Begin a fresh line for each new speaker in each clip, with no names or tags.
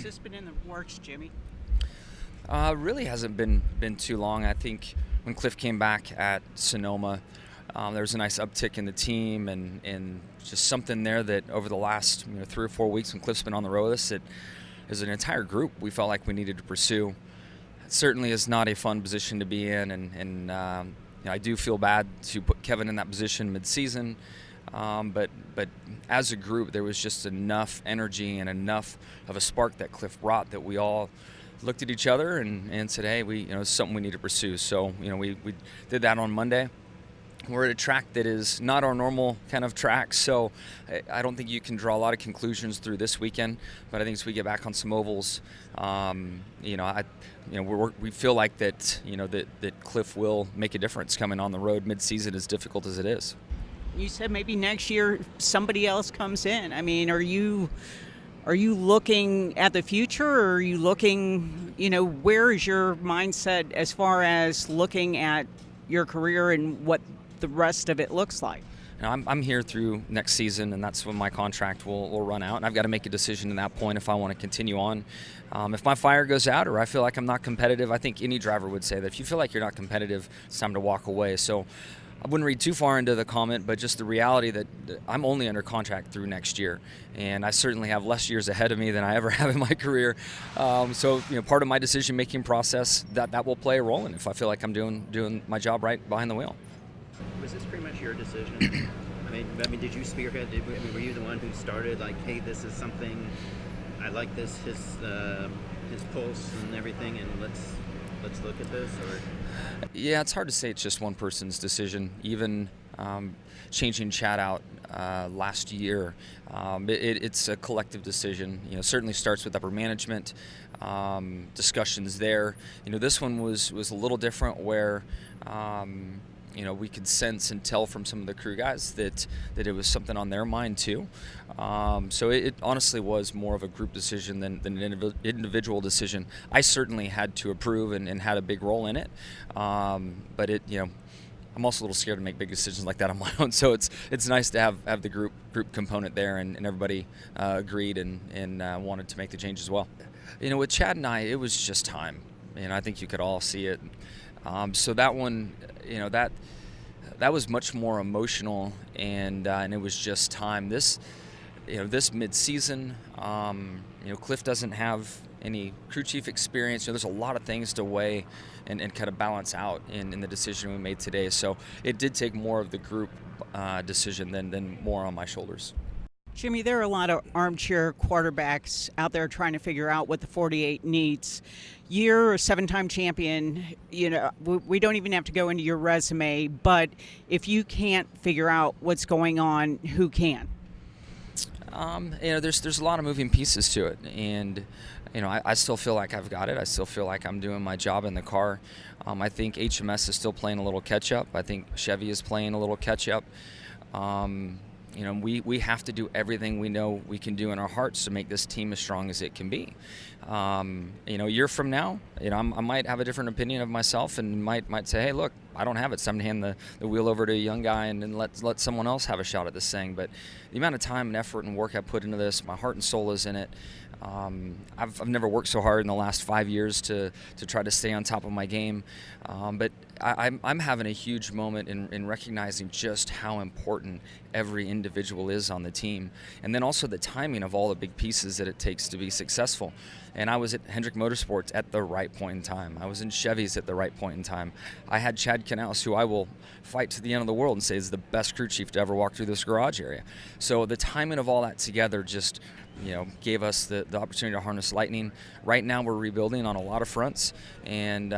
has this been in the works, Jimmie?
Really hasn't been too long. I think when Cliff came back at Sonoma, there was a nice uptick in the team and just something there that over the last 3 or 4 weeks when Cliff's been on the road with us, it as an entire group we felt like we needed to pursue. It certainly is not a fun position to be in, and I do feel bad to put Kevin in that position mid-season. But as a group, there was just enough energy and enough of a spark that Cliff brought that we all looked at each other and said, hey, it's something we need to pursue. So, we did that on Monday. We're at a track that is not our normal kind of track, so I don't think you can draw a lot of conclusions through this weekend. But I think as we get back on some ovals, we feel like that Cliff will make a difference coming on the road mid-season, as difficult as it is.
You said maybe next year somebody else comes in. I mean, are you looking at the future, or are you looking, where is your mindset as far as looking at your career and what the rest of it looks like?
I'm here through next season, and that's when my contract will run out, and I've got to make a decision at that point if I want to continue on. If my fire goes out or I feel like I'm not competitive, I think any driver would say that if you feel like you're not competitive, it's time to walk away. So I wouldn't read too far into the comment, but just the reality that I'm only under contract through next year, and I certainly have less years ahead of me than I ever have in my career. So part of my decision-making process that will play a role in if I feel like I'm doing my job right behind the wheel.
Was this pretty much your decision? I mean, did you spearhead? Were you the one who started? Like, hey, this is something I like. His pulse and everything, and let's look at this. Or
yeah, it's hard to say it's just one person's decision. Even changing Chad out last year, it's a collective decision. Certainly starts with upper management, discussions there. This one was a little different where. We could sense and tell from some of the crew guys that it was something on their mind too. So it honestly was more of a group decision than an individual decision. I certainly had to approve and had a big role in it. But I'm also a little scared to make big decisions like that on my own. So it's nice to have the group component there, and everybody agreed and wanted to make the change as well. With Chad and I, it was just time. I think you could all see it. So that one, that was much more emotional, and it was just time. This mid-season, Cliff doesn't have any crew chief experience. There's a lot of things to weigh and kind of balance out in the decision we made today. So it did take more of the group decision than more on my shoulders.
Jimmie, there are a lot of armchair quarterbacks out there trying to figure out what the 48 needs. You're a 7-time champion. We don't even have to go into your resume, but if you can't figure out what's going on, who can?
There's a lot of moving pieces to it, and I still feel like I've got it. I still feel like I'm doing my job in the car. I think HMS is still playing a little catch up. I think Chevy is playing a little catch up. We have to do everything we know we can do in our hearts to make this team as strong as it can be. A year from now, I might have a different opinion of myself and might say, hey, look, I don't have it. It's time to hand the wheel over to a young guy and then let someone else have a shot at this thing. But the amount of time and effort and work I put into this, my heart and soul is in it. I've never worked so hard in the last 5 years to try to stay on top of my game. But I'm having a huge moment in recognizing just how important every individual is on the team, and then also the timing of all the big pieces that it takes to be successful. And I was at Hendrick Motorsports at the right point in time. I was in Chevy's at the right point in time. I had Chad Knaus, who I will fight to the end of the world and say is the best crew chief to ever walk through this garage area. So the timing of all that together just gave us the opportunity to harness lightning. Right now we're rebuilding on a lot of fronts, and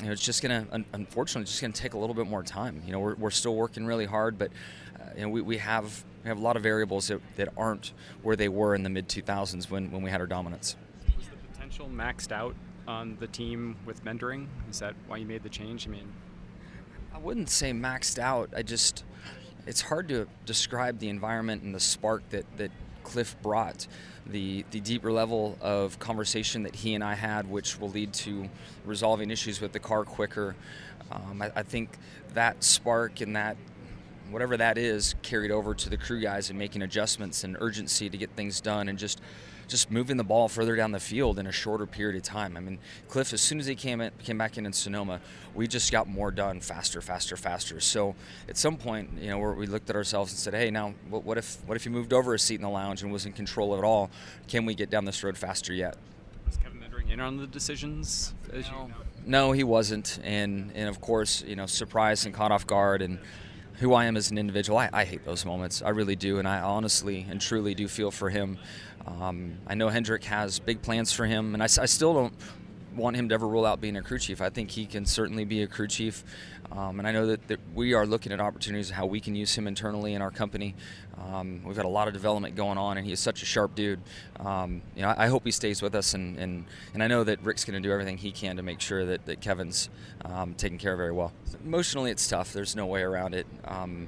it's just unfortunately just gonna take a little bit more time. We're still working really hard, but we have a lot of variables that aren't where they were in the mid-2000s when we had our dominance.
Was the potential maxed out on the team with mentoring? Is that why you made the change?
I wouldn't say maxed out. It's hard to describe the environment and the spark that Cliff brought, the deeper level of conversation that he and I had, which will lead to resolving issues with the car quicker. I think that spark and that whatever that is carried over to the crew guys and making adjustments and urgency to get things done and just moving the ball further down the field in a shorter period of time. I mean, Cliff, as soon as he came back in Sonoma, we just got more done faster. So at some point, we looked at ourselves and said, hey, now what if you moved over a seat in the lounge and was in control of it all? Can we get down this road faster yet?
Was Kevin Mendering in on the decisions?
No, he wasn't. And of course, surprised and caught off guard, and who I am as an individual, I hate those moments. I really do, and I honestly and truly do feel for him. I know Hendrick has big plans for him, and I still don't want him to ever rule out being a crew chief. I think he can certainly be a crew chief, and I know that we are looking at opportunities how we can use him internally in our company. We've got a lot of development going on, and he is such a sharp dude. I hope he stays with us, and I know that Rick's going to do everything he can to make sure that Kevin's taken care of very well. Emotionally, it's tough. There's no way around it. And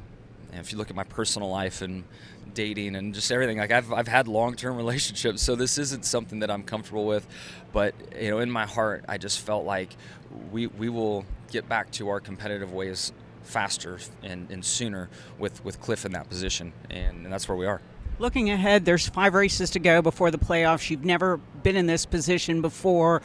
if you look at my personal life and dating and just everything, like I've had long-term relationships, so this isn't something that I'm comfortable with. But in my heart, I just felt like we will get back to our competitive ways faster and sooner with Cliff in that position, and that's where we are.
Looking ahead, there's 5 races to go before the playoffs. You've never been in this position before.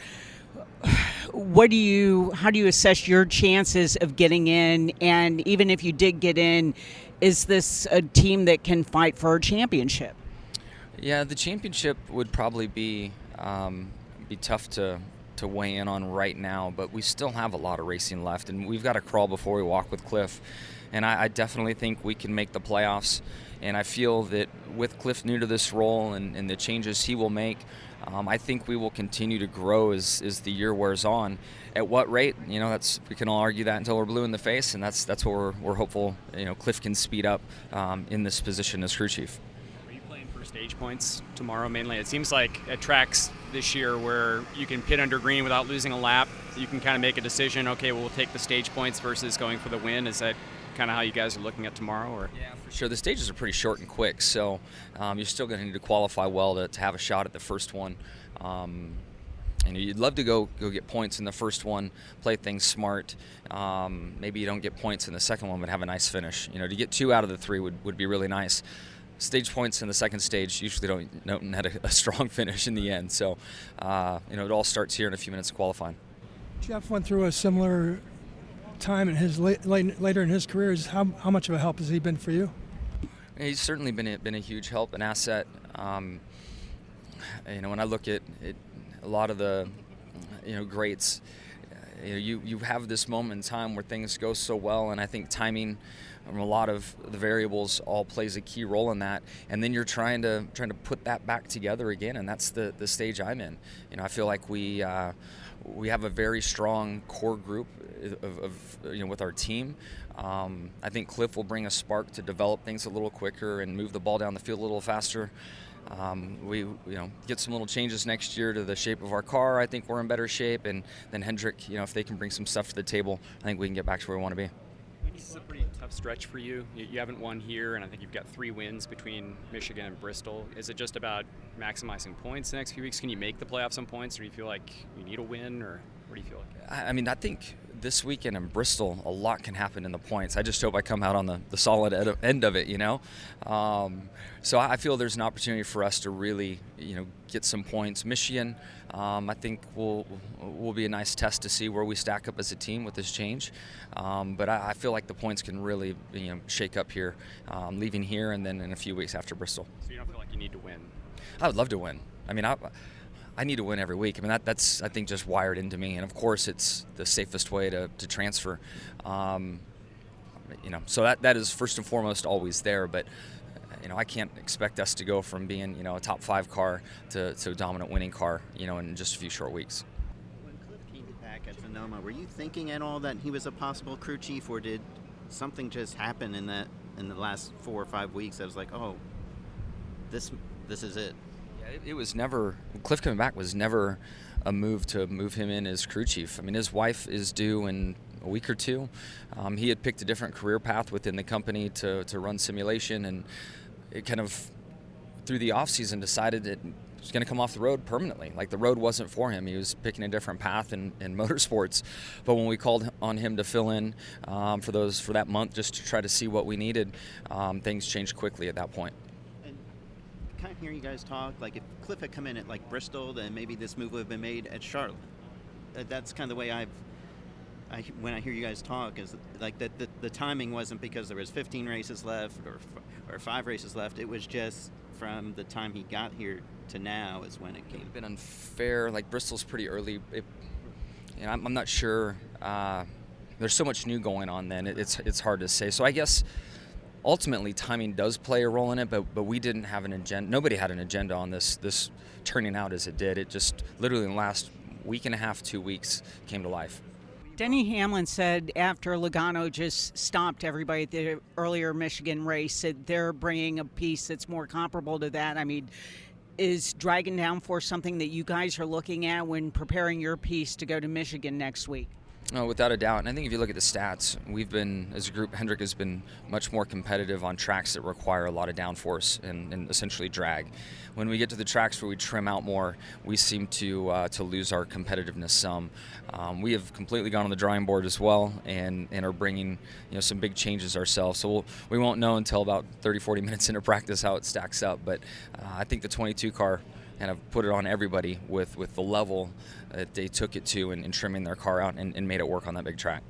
How do you assess your chances of getting in? And even if you did get in, is this a team that can fight for a championship?
Yeah, the championship would probably be tough to weigh in on right now, but we still have a lot of racing left, and we've got to crawl before we walk with Cliff. And I definitely think we can make the playoffs, and I feel that with Cliff new to this role and the changes he will make, I think we will continue to grow as the year wears on. At what rate? We can all argue that until we're blue in the face, and that's what we're hopeful. Cliff can speed up in this position as crew chief.
Are you playing for stage points tomorrow mainly? It seems like at tracks this year where you can pit under green without losing a lap, you can kind of make a decision. Okay, we'll take the stage points versus going for the win. Is that kind of how you guys are looking at tomorrow? Or?
Yeah, for sure. The stages are pretty short and quick, so you're still going to need to qualify well to have a shot at the first one. You'd love to go get points in the first one, play things smart. Maybe you don't get points in the second one, but have a nice finish. To get 2 out of the 3 would be really nice. Stage points in the second stage usually don't net a strong finish in the end. So, it all starts here in a few minutes of qualifying.
Jeff went through a similar time in his later in his career. How much of a help has he been for you?
He's certainly been a huge help, an asset. When I look at a lot of the greats, you have this moment in time where things go so well, and I think timing, a lot of the variables all plays a key role in that, and then you're trying to put that back together again, and that's the stage I'm in. I feel like we have a very strong core group of with our team. I think Cliff will bring a spark to develop things a little quicker and move the ball down the field a little faster. We get some little changes next year to the shape of our car. I think we're in better shape, and then Hendrick, if they can bring some stuff to the table, I think we can get back to where we want to be.
This is a pretty tough stretch for you. You haven't won here, and I think you've got 3 wins between Michigan and Bristol. Is it just about maximizing points the next few weeks? Can you make the playoffs on points, or do you feel like you need a win, or what do you feel like?
I think this weekend in Bristol, a lot can happen in the points. I just hope I come out on the solid end of it, So I feel there's an opportunity for us to really, get some points. Michigan, I think will be a nice test to see where we stack up as a team with this change. But I feel like the points can really, shake up here, leaving here and then in a few weeks after Bristol.
So you don't feel like you need to win?
I would love to win. I need to win every week. That's I think just wired into me, and of course it's the safest way to transfer. So that is first and foremost always there. But I can't expect us to go from being a top 5 car to a dominant winning car in just a few short weeks.
When Cliff came back at Sonoma, were you thinking at all that he was a possible crew chief, or did something just happen in the last 4 or 5 weeks that was like, oh, this is it?
It was never, Cliff coming back was never a move to move him in as crew chief. His wife is due in a week or 2. He had picked a different career path within the company to run simulation, and it kind of, through the off season, decided that was going to come off the road permanently. Like, the road wasn't for him. He was picking a different path in motorsports. But when we called on him to fill in for that month just to try to see what we needed, things changed quickly at that point.
And kind of hearing you guys talk, like if Cliff had come in at like Bristol, then maybe this move would have been made at Charlotte. That's kind of the way when I hear you guys talk, is like that the timing wasn't because there was 15 races left or 5 races left. It was just from the time he got here to now is when it came.
It's been unfair. Like, Bristol's pretty early. I'm not sure. There's so much new going on then. It's hard to say. So I guess ultimately timing does play a role in it, but we didn't have an agenda. Nobody had an agenda on this turning out as it did. It just literally in the last week and a half, 2 weeks came to life.
Denny Hamlin said after Logano just stopped everybody at the earlier Michigan race that they're bringing a piece that's more comparable to that. I mean, is Dragon Downforce something that you guys are looking at when preparing your piece to go to Michigan next week?
No, without a doubt. And I think if you look at the stats, we've been, as a group, Hendrick has been much more competitive on tracks that require a lot of downforce and essentially drag. When we get to the tracks where we trim out more, we seem to lose our competitiveness some. We have completely gone on the drawing board as well and are bringing some big changes ourselves. So we won't know until about 30-40 minutes into practice how it stacks up. But I think the 22 car kind of put it on everybody with the level that they took it to and trimming their car out and made it work on that big track.